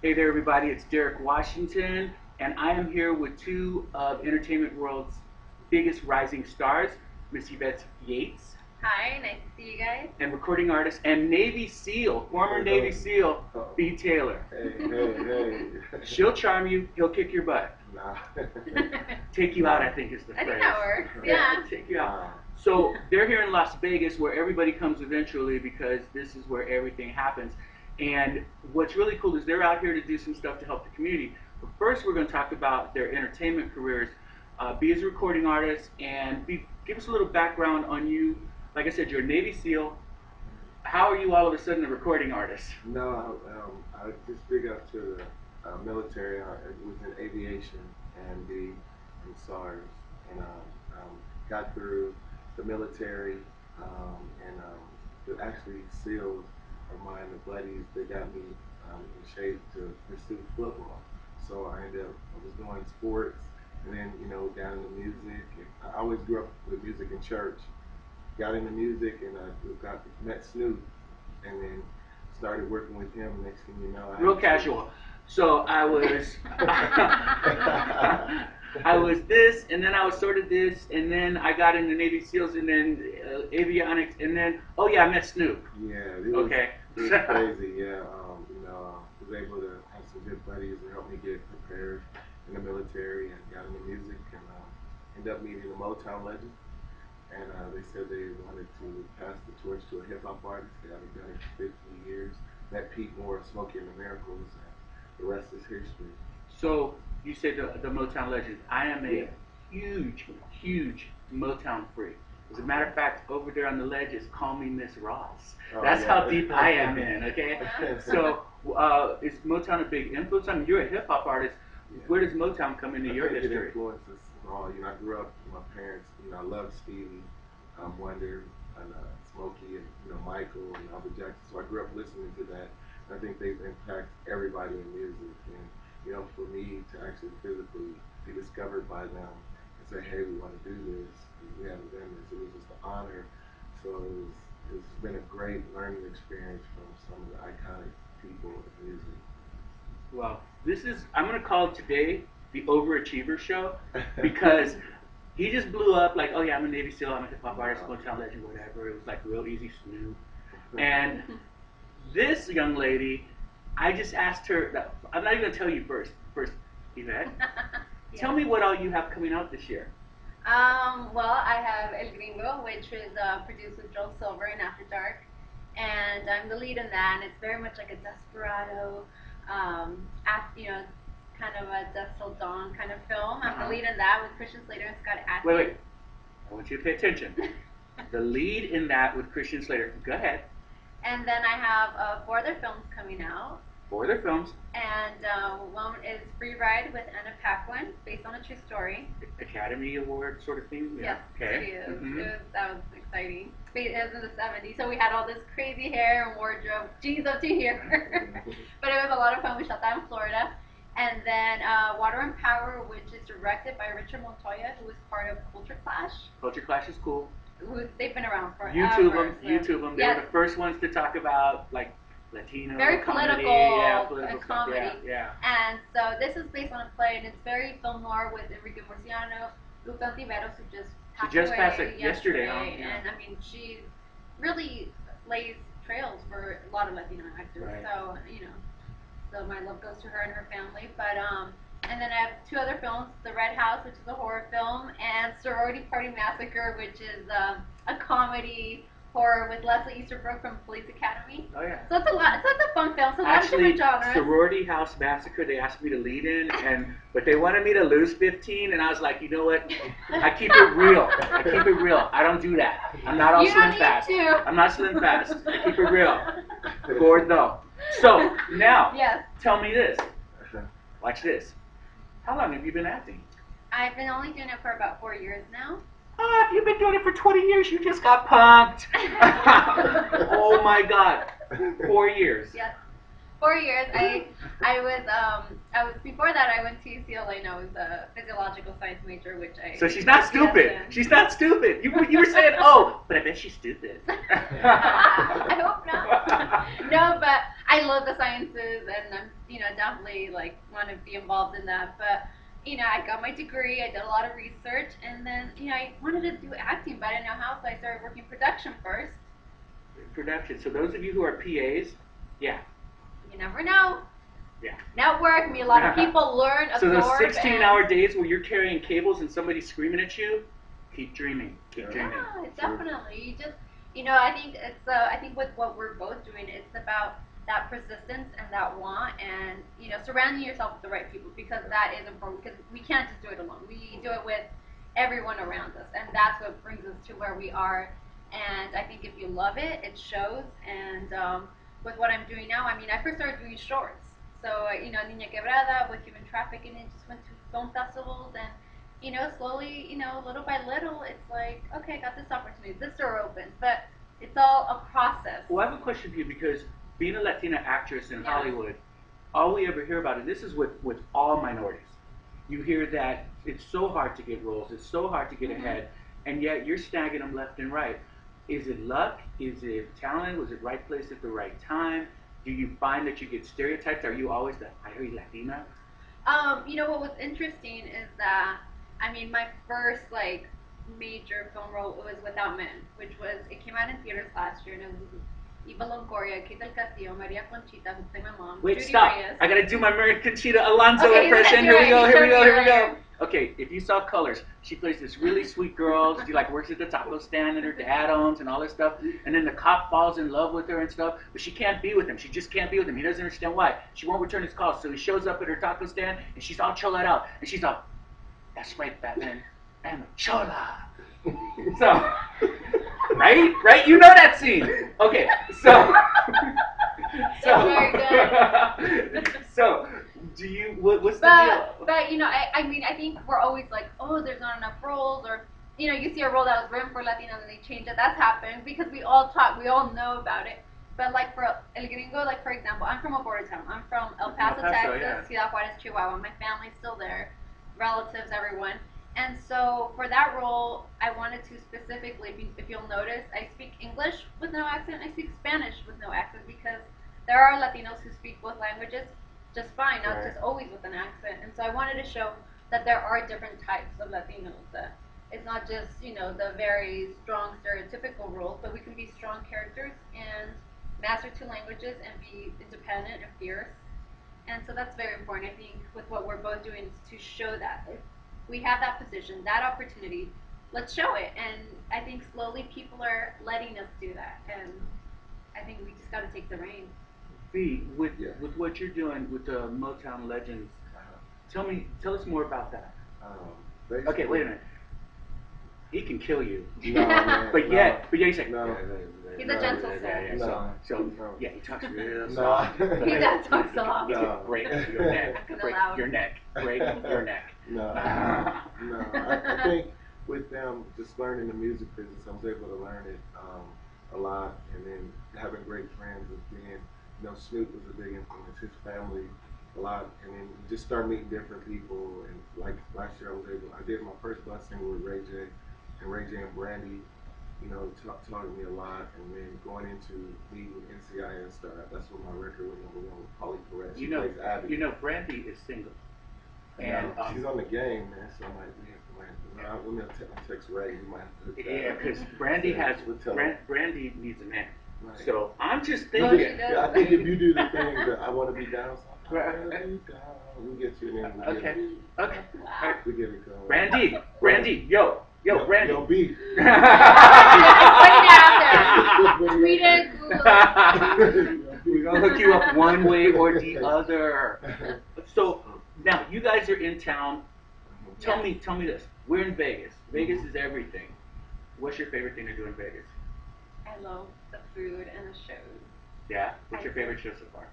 Hey there, everybody. It's Derek Washington, and I am here with two of entertainment world's biggest rising stars, Miss Yvette Yates. Hi, nice to see you guys. And recording artist and Navy SEAL, former Navy SEAL, B. Taylor. Hey. She'll charm you, he'll kick your butt. Nah. Take you out, I think is the I phrase. think that works, yeah. Take you out. So they're here in Las Vegas where everybody comes eventually because this is where everything happens. And what's really cool is they're out here to do some stuff to help the community. But first we're going to talk about their entertainment careers. B is a recording artist, and B, give us a little background on you. Like I said, you're a Navy SEAL. How are you all of a sudden a recording artist? No, I just big up to the military. I was in aviation and SARS, and got through the military, and actually SEALs are mine, the buddies. They got me in shape to pursue football. So I was doing sports, and then got into music. I always grew up with music in church. Got into music, and I met Snoop, and then started working with him. Next thing you know, Real casual. So I was this, and then I was sort of this, and then I got into Navy SEALs, and then avionics, and then I met Snoop. Yeah, it was crazy. Yeah, was able to have some good buddies and help me get prepared in the military, and got into music, and ended up meeting a Motown legend. And they said they wanted to pass the torch to a hip hop artist. They haven't done it for 50 years. Met Pete Moore, Smokey and the Miracles, and the rest is history. So you said the Motown legend. I am a huge Motown freak. As a matter of fact, over there on the ledge is Call Me Miss Ross. That's how deep I am in, okay? So is Motown a big influence? I mean, you're a hip hop artist. Yeah. Where does Motown come into your history? It influences all. I grew up with my parents. I loved Stevie Wonder, and Smokey, and Michael, and Albert Jackson. So I grew up listening to that. I think they've impacted everybody in music. And for me to actually physically be discovered by them and say, hey, we want to do this, we haven't done this, it was just an honor. So it's been a great learning experience from some of the iconic people in music. Well, I'm going to call it today the Overachiever Show, because he just blew up like, oh yeah, I'm a Navy SEAL, I'm a hip hop artist, Motown legend, whatever. It was like real easy Snoop. And this young lady, I just asked her, I'm not even going to tell you first, Yvette. Yeah. Tell me what all you have coming out this year. Well, I have El Gringo, which was produced with Joel Silver in After Dark, and I'm the lead in that, and it's very much like a desperado, kind of a Dusk Till Dawn kind of film. I'm the lead in that with Christian Slater and Scott Adkins. Wait. I want you to pay attention. The lead in that with Christian Slater. Go ahead. And then I have 4 other films coming out. 4 other films. And one is Free Ride with Anna Paquin, based on a true story. Academy Award sort of thing? Yes, Okay. That was exciting. It was in the 70s, so we had all this crazy hair and wardrobe, jeans up to here. But it was a lot of fun. We shot that in Florida. And then Water and Power, which is directed by Richard Montoya, who is part of Culture Clash. Culture Clash is cool. They've been around forever. YouTube them. They were the first ones to talk about like Latino very comedy. Political comedy. Yeah. And so this is based on a play, and it's very film noir with Enrique Murciano, Luca Ontiveros, who just passed away yesterday. And I mean, she really lays trails for a lot of Latino actors. Right. So so my love goes to her and her family. But and then I have 2 other films: The Red House, which is a horror film, and Sorority Party Massacre, which is a comedy horror with Leslie Easterbrook from Police Academy. Oh yeah. So it's a lot. So it's a fun film. So a lot of different genres. Sorority House Massacre, they asked me to lead in, but they wanted me to lose 15, and I was like, you know what? I keep it real. I don't do that. I'm not all slim fast. I'm not slim fast. I keep it real. Bored though. So now, Tell me this. Watch this. How long have you been acting? I've been only doing it for about 4 years now. If you've been doing it for 20 years, you just got punked. Oh my God. 4 years. Yes. 4 years. I was before that I went to UCLA and I was a physiological science major, which I. So she's not stupid. She's not stupid. You were saying, oh, but I bet she's stupid. I hope not. No, but I love the sciences, and I'm definitely like want to be involved in that. But I got my degree. I did a lot of research, and then I wanted to do acting, but I didn't know how, so I started working production first. Production. So those of you who are PAs, yeah. You never know. Yeah. Network. A lot of people learn, absorb. So those 16-hour days where you're carrying cables and somebody's screaming at you, keep dreaming. Keep dreaming. Yeah, definitely. You just, I think it's. I think with what we're both doing, it's about that persistence and that want, and surrounding yourself with the right people, because that is important. Because we can't just do it alone. We do it with everyone around us, and that's what brings us to where we are. And I think if you love it, it shows. And with what I'm doing now, I first started doing shorts. So, Niña Quebrada with human trafficking, and just went to film festivals, and, slowly, little by little, it's like, okay, I got this opportunity, this door opens, but it's all a process. Well, I have a question for you, because being a Latina actress in Yeah. Hollywood, all we ever hear about, and this is with all minorities, you hear that it's so hard to get roles, it's so hard to get ahead, and yet you're snagging them left and right. Is it luck? Is it talent? Was it right place at the right time? Do you find that you get stereotyped? Are you always the hairy Latina? What was interesting is that, my first, major film role was Without Men, which it came out in theaters last year, and it was Eva Longoria, Kate del Castillo, Maria Conchita, who played my mom. Wait, Judy stop. Reyes. I gotta do my Maria Conchita Alonso Okay, impression. you're Here we right. go. Okay, if you saw Colors, she plays this really sweet girl. She works at the taco stand and her dad owns and all this stuff. And then the cop falls in love with her and stuff, but she can't be with him. She just can't be with him. He doesn't understand why. She won't return his calls, so he shows up at her taco stand and she's all chola'd out. And she's all, "That's right, Batman. I'm a chola." So, right? You know that scene. Okay, so. Very good. So, do you? What's the deal? But I think we're always like, oh, there's not enough roles, or you see a role that was written for Latinos and they change it. That's happened because we all know about it. But for El Gringo, for example, I'm from a border town. I'm from El Paso, Texas, yeah. Ciudad Juarez, Chihuahua. My family's still there, relatives, everyone. And so for that role, I wanted to specifically, if you'll notice, I speak English with no accent. I speak Spanish with no accent, because there are Latinos who speak both languages just fine, not just always with an accent. And so I wanted to show that there are different types of Latinos, that it's not just, the very strong stereotypical roles, but we can be strong characters and master two languages and be independent and fierce. And so that's very important, I think, with what we're both doing, is to show that. If we have that position, that opportunity, let's show it. And I think slowly people are letting us do that. And I think we just got to take the reins. B, with what you're doing with the Motown Legends, tell us more about that. Okay, wait a minute. He can kill you. No, man, but yet he's like, no. He's a gentle soul. So he talks real soft. He does talk soft. He can break your neck. Break your neck. Break your neck. No. I think with them just learning the music business, I was able to learn it a lot, and then having great friends with being, Snoop was a big influence, his family a lot, and then just start meeting different people. And like last year, I did my first busing with Ray J, and Brandy, taught me a lot. And then going into lead with NCIS, that's what my record was, #1 with Polly Perez. She plays Abby. Brandy is single. And she's on the game, man. So let me text Ray. You might have to. Yeah, because Brandy Brandy needs a man. Right. So I'm just Well, thinking. I think if you do the thing that I want to be down, so we'll get you in. Okay. Okay. Wow. We get it going. Brandy, yo, Brandy. Yo, B. Put it out there. Tweet it, Google. We're gonna hook you up one way or the other. So now you guys are in town. Tell me this. We're in Vegas. Vegas is everything. What's your favorite thing to do in Vegas? I love the food and the shows. Yeah. What's your favorite show so far?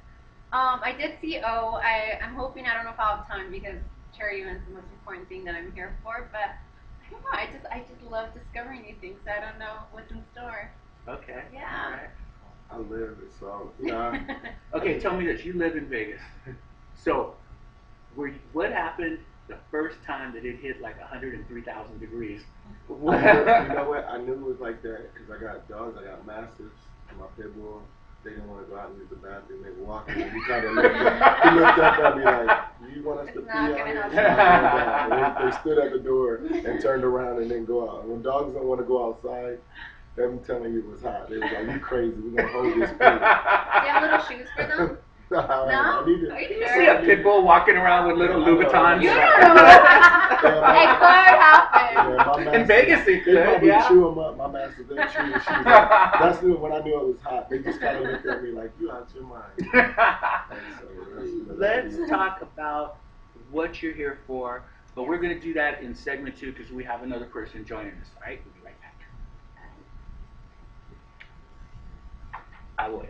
I did see I'm hoping, I don't know if I'll have time, because charity event's the most important thing that I'm here for, but I don't know, I just love discovering new things. I don't know what's in store. Okay. Yeah. I live it, so you know. Okay, tell me this. You live in Vegas. So, what happened the first time that it hit like 103,000 degrees? You know what? I knew it was like that because I got dogs. I got mastiffs and my pit bull. They didn't want to go out and use the bathroom. They were walking, and he kind of looked up. He looked up at me like, "Do you want us to pee out here?" They stood at the door and turned around and didn't go out. And when dogs don't want to go outside, I'm telling you, it was hot. They was like, "You crazy? We're gonna hold this pig." Do you have little shoes for them? No, No? I need to. Are you You sure? see a pit bull walking around with little Louboutins? You don't know. It could happen. Yeah, my In Vegas, it could, they probably yeah. chew them up. My master, they chew the shoes up. That's when I knew it was hot. They just kind of looked at me like, "You out your mind." Let's talk about what you're here for, but we're going to do that in segment 2 because we have another person joining us. All right, we'll be right back. I will.